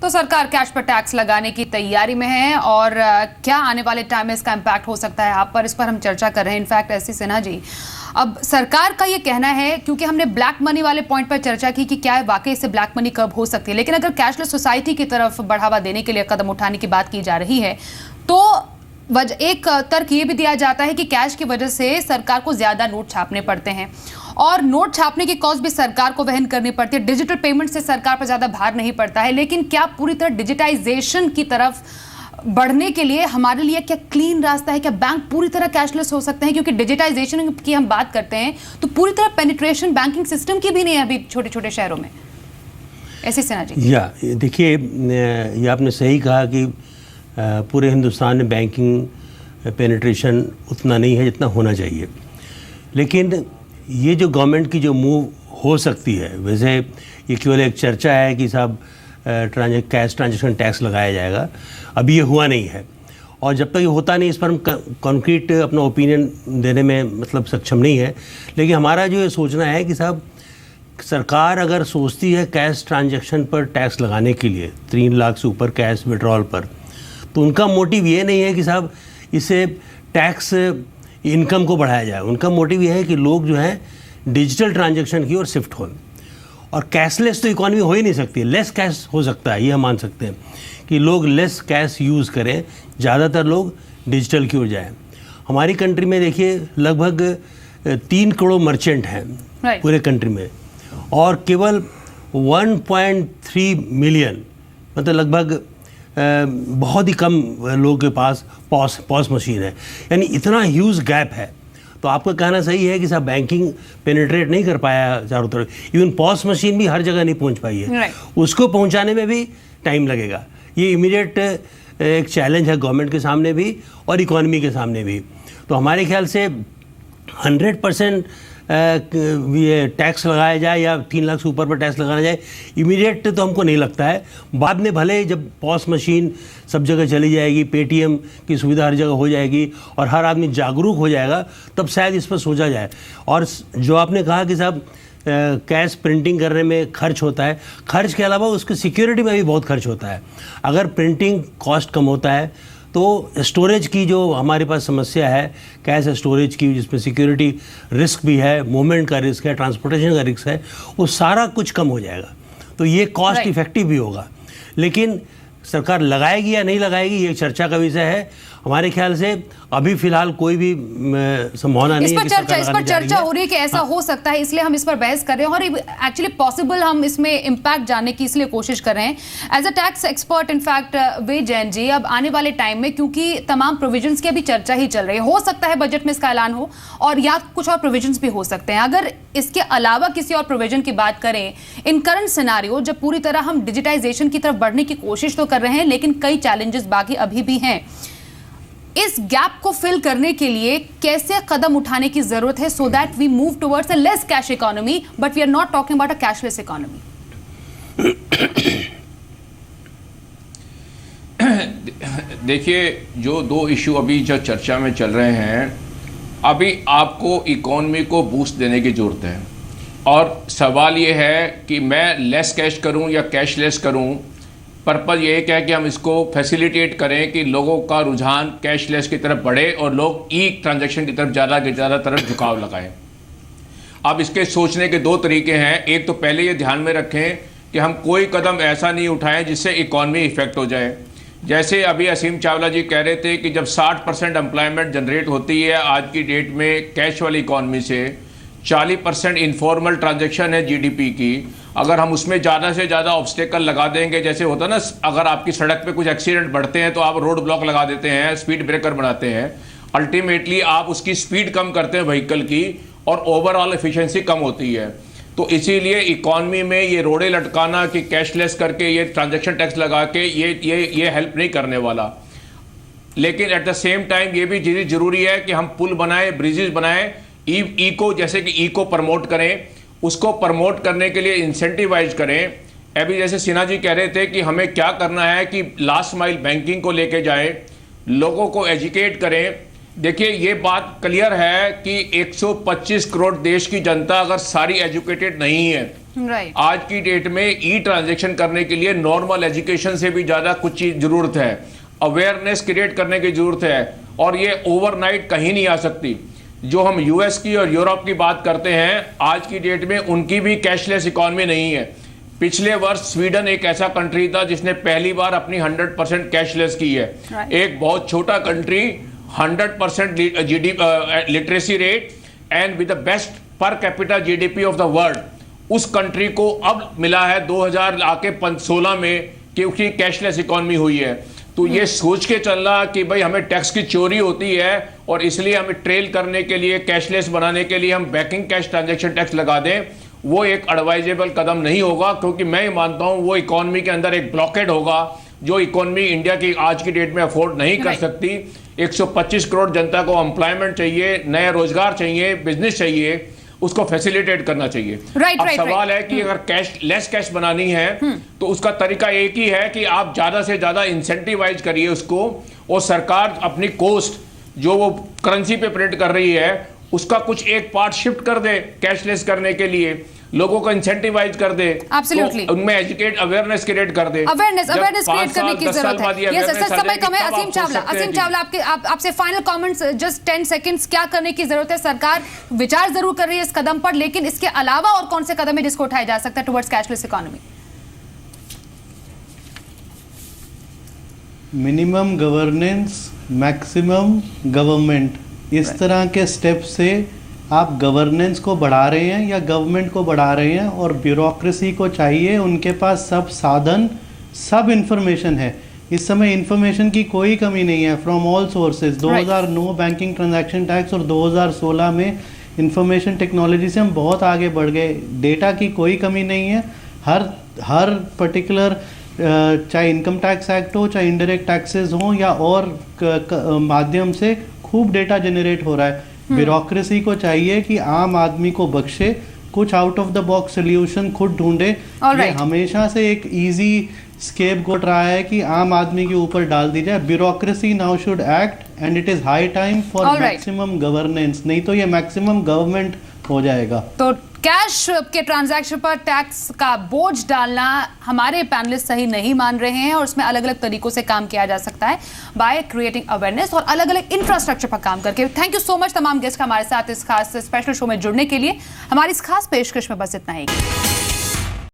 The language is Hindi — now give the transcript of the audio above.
तो सरकार कैश पर टैक्स लगाने की तैयारी में है और क्या आने वाले टाइम में इसका इम्पैक्ट हो सकता है आप पर, इस पर हम चर्चा कर रहे हैं। इनफैक्ट एससी सिन्हा जी, अब सरकार का ये कहना है, क्योंकि हमने ब्लैक मनी वाले पॉइंट पर चर्चा की कि क्या वाकई इससे ब्लैक मनी कब हो सकती है, लेकिन अगर कैशलेस सोसाइटी की तरफ बढ़ावा देने के लिए कदम उठाने की बात की जा रही है तो एक तर्क ये भी दिया जाता है कि कैश की वजह से सरकार को ज्यादा नोट छापने पड़ते हैं और नोट छापने की कॉस्ट भी सरकार को वहन करनी पड़ती है। डिजिटल पेमेंट से सरकार पर ज्यादा भार नहीं पड़ता है, लेकिन क्या पूरी तरह डिजिटाइजेशन की तरफ बढ़ने के लिए हमारे लिए क्या क्लीन रास्ता है? क्या बैंक पूरी तरह कैशलेस हो सकते हैं? क्योंकि डिजिटाइजेशन की हम बात करते हैं तो पूरी तरह पेनिट्रेशन बैंकिंग सिस्टम की भी नहीं है अभी छोटे छोटे शहरों में। एससी सिन्हा जी, देखिए, ये आपने सही कहा कि पूरे हिंदुस्तान में बैंकिंग पेनिट्रेशन उतना नहीं है जितना होना चाहिए, लेकिन ये जो गवर्नमेंट की जो मूव हो सकती है, वैसे ये केवल एक चर्चा है कि साहब कैश ट्रांजैक्शन टैक्स लगाया जाएगा, अभी ये हुआ नहीं है और जब तक ये होता नहीं इस पर हम कॉन्क्रीट अपना ओपिनियन देने में मतलब सक्षम नहीं है। लेकिन हमारा जो ये सोचना है कि साहब सरकार अगर सोचती है कैश ट्रांजैक्शन पर टैक्स लगाने के लिए 3 लाख से ऊपर कैश विड्रॉल पर, तो उनका मोटिव ये नहीं है कि साहब इससे टैक्स इनकम को बढ़ाया जाए। उनका मोटिव ये है कि लोग जो है डिजिटल ट्रांजैक्शन की ओर शिफ्ट हों और कैशलेस तो इकॉनमी हो ही नहीं सकती, लेस कैश हो सकता है, ये हम मान सकते हैं कि लोग लेस कैश यूज़ करें, ज़्यादातर लोग डिजिटल की ओर जाएँ। हमारी कंट्री में देखिए लगभग 3 करोड़ मर्चेंट हैं पूरे कंट्री में और केवल 1.3 मिलियन मतलब लगभग बहुत ही कम लोगों के पास पॉस मशीन है, यानी इतना ह्यूज गैप है। तो आपका कहना सही है कि साहब बैंकिंग पेनिट्रेट नहीं कर पाया चारों तरफ, इवन पॉस मशीन भी हर जगह नहीं पहुंच पाई है, उसको पहुंचाने में भी टाइम लगेगा। ये इमीडिएट एक चैलेंज है गवर्नमेंट के सामने भी और इकोनॉमी के सामने भी। तो हमारे ख्याल से 100% ये टैक्स लगाया जाए या 3 लाख से ऊपर पर टैक्स लगाना जाए इमीडिएट तो हमको नहीं लगता है। बाद में भले जब पॉस मशीन सब जगह चली जाएगी, पेटीएम की सुविधा हर जगह हो जाएगी और हर आदमी जागरूक हो जाएगा, तब शायद इस पर सोचा जाए। और जो आपने कहा कि साहब कैश प्रिंटिंग करने में खर्च होता है, खर्च के अलावा उसकी सिक्योरिटी में भी बहुत खर्च होता है। अगर प्रिंटिंग कॉस्ट कम होता है तो स्टोरेज की जो हमारे पास समस्या है कैश स्टोरेज की, जिसमें सिक्योरिटी रिस्क भी है, मूवमेंट का रिस्क है, ट्रांसपोर्टेशन का रिस्क है, वो सारा कुछ कम हो जाएगा। तो ये कॉस्ट इफेक्टिव भी होगा। लेकिन सरकार लगाएगी या नहीं लगाएगी ये चर्चा का विषय है। हमारे ख्याल से अभी फिलहाल कोई भी संभावना नहीं है। इस पर चर्चा हो रही है कि ऐसा हो सकता है, इसलिए हम इस पर बहस कर रहे हैं और एक्चुअली पॉसिबल हम इसमें इम्पैक्ट जानने की इसलिए कोशिश कर रहे हैं as a tax expert. In fact वे जैन जी, अब आने वाले टाइम में क्योंकि तमाम प्रोविजंस की अभी चर्चा ही चल रही है, हो सकता है बजट में इसका ऐलान हो और या कुछ और प्रोविजंस भी हो सकते हैं। अगर इसके अलावा किसी और प्रोविजन की बात करें इन करंट सिनारियो, जब पूरी तरह हम डिजिटाइजेशन की तरफ बढ़ने की कोशिश तो कर रहे हैं लेकिन कई चैलेंजेस बाकी अभी भी हैं, इस गैप को फिल करने के लिए कैसे कदम उठाने की जरूरत है so that we move towards a less cash economy but we are not talking about a cashless economy? देखिए, जो 2 इशू अभी जो चर्चा में चल रहे हैं, अभी आपको इकोनॉमी को बूस्ट देने की जरूरत है और सवाल ये है कि मैं लेस कैश करूं या कैशलेस करूं। पर्पज़ ये है कि हम इसको फैसिलिटेट करें कि लोगों का रुझान कैशलेस की तरफ बढ़े और लोग ई ट्रांजैक्शन की तरफ ज़्यादा तरफ झुकाव लगाएं। अब इसके सोचने के 2 तरीके हैं। एक तो पहले ये ध्यान में रखें कि हम कोई कदम ऐसा नहीं उठाएं जिससे इकॉनमी इफेक्ट हो जाए। जैसे अभी असीम चावला जी कह रहे थे कि जब 60% एम्प्लॉयमेंट जनरेट होती है आज की डेट में कैश वाली इकॉनमी से, 40% इनफॉर्मल ट्रांजैक्शन है जीडीपी की, अगर हम उसमें ज़्यादा से ज़्यादा ऑब्स्टेकल लगा देंगे, जैसे होता है ना, अगर आपकी सड़क पे कुछ एक्सीडेंट बढ़ते हैं तो आप रोड ब्लॉक लगा देते हैं, स्पीड ब्रेकर बनाते हैं, अल्टीमेटली आप उसकी स्पीड कम करते हैं व्हीकल की और ओवरऑल एफिशिएंसी कम होती है। तो इसीलिए इकॉनमी में ये रोड़े लटकाना कि कैशलेस करके ये ट्रांजैक्शन टैक्स लगा के ये हेल्प नहीं करने वाला। लेकिन एट द सेम टाइम ये भी ज़रूरी है कि हम पुल बनाएं, ब्रिजेस बनाएं, इको जैसे कि इको प्रमोट करें, उसको प्रमोट करने के लिए इंसेंटिवाइज करें। अभी जैसे सिन्हा जी कह रहे थे कि हमें क्या करना है कि लास्ट माइल बैंकिंग को लेके जाएं, लोगों को एजुकेट करें। देखिए, ये बात क्लियर है कि 125 करोड़ देश की जनता अगर सारी एजुकेटेड नहीं है, राइट, आज की डेट में ई ट्रांजैक्शन करने के लिए नॉर्मल एजुकेशन से भी ज्यादा कुछ चीज जरूरत है, अवेयरनेस क्रिएट करने की जरूरत है, और ये ओवरनाइट कहीं नहीं आ सकती। जो हम यूएस की और यूरोप की बात करते हैं, आज की डेट में उनकी भी कैशलेस इकॉनमी नहीं है। पिछले वर्ष स्वीडन एक ऐसा कंट्री था जिसने पहली बार अपनी 100% कैशलेस की है। एक बहुत छोटा country, 100% literacy rate and with the best per capita GDP of the world, उस कंट्री को अब मिला है 2016 में कि उसकी कैशलेस इकॉनमी हुई है। तो ये सोच के चलना कि भाई हमें टैक्स की चोरी होती है और इसलिए हमें ट्रेल करने के लिए, कैशलेस बनाने के लिए हम बैंकिंग कैश ट्रांजैक्शन टैक्स लगा दें, वो एक एडवाइजेबल कदम नहीं होगा, क्योंकि मैं ये मानता हूं वो इकोनॉमी के अंदर एक ब्लॉकेड होगा जो इकोनॉमी इंडिया की आज की डेट में अफोर्ड नहीं कर सकती। 125 करोड़ जनता को एम्प्लॉयमेंट चाहिए, नया रोजगार चाहिए, बिजनेस चाहिए, उसको फैसिलिटेट करना चाहिए। अब सवाल है कि अगर लेस कैश बनानी है तो उसका तरीका एक ही है कि आप ज्यादा से ज्यादा इंसेंटिवाइज करिए उसको, और सरकार अपनी कॉस्ट जो वो करेंसी पे प्रिंट कर रही है उसका कुछ एक पार्ट शिफ्ट कर दे कैशलेस करने के लिए, लोगों को इंसेंटिवाइज कर दे, तो उनमें एजुकेट अवेयरनेस क्रिएट कर दे, अवेयरनेस क्रिएट करने की जरूरत है। यस सर, समय कम है। असीम चावला, आपसे फाइनल कमेंट्स, जस्ट 10 सेकंड्स, क्या करने की जरूरत है? सरकार विचार जरूर कर रही है इस कदम पर, लेकिन इसके अलावा और कौन से कदम है जिसको उठाया जा सकता है towards cashless economy? Minimum governance, maximum government, इस तरह के स्टेप से आप गवर्नेंस को बढ़ा रहे हैं या गवर्नमेंट को बढ़ा रहे हैं, और ब्यूरोक्रेसी को चाहिए, उनके पास सब साधन, सब इंफॉर्मेशन है। इस समय इंफॉर्मेशन की कोई कमी नहीं है from all sources. 2009 banking transaction tax और 2016 में इंफॉर्मेशन टेक्नोलॉजी से हम बहुत आगे बढ़ गए। डेटा की कोई कमी नहीं है। हर पर्टिकुलर, चाहे इनकम टैक्स एक्ट हो, चाहे इनडायरेक्ट टैक्सेस हो, या और माध्यम से खूब डेटा जनरेट हो रहा है। ब्यूरोक्रेसी को चाहिए कि आम आदमी को बख्शे, कुछ out of the box solution खुद ढूंढे। ये हमेशा से एक इजी स्केपगोट रहा है कि आम आदमी के ऊपर डाल दी जाए। Bureaucracy now should act and it is high time for maximum governance, नहीं तो ये मैक्सिमम गवर्नमेंट हो जाएगा। तो कैश के ट्रांजैक्शन पर टैक्स का बोझ डालना हमारे पैनलिस्ट सही नहीं मान रहे हैं, और उसमें अलग अलग तरीकों से काम किया जा सकता है बाय क्रिएटिंग अवेयरनेस और अलग अलग इंफ्रास्ट्रक्चर पर काम करके। थैंक यू सो मच तमाम गेस्ट हमारे साथ इस खास स्पेशल शो में जुड़ने के लिए। हमारी इस खास पेशकश में बस इतना ही।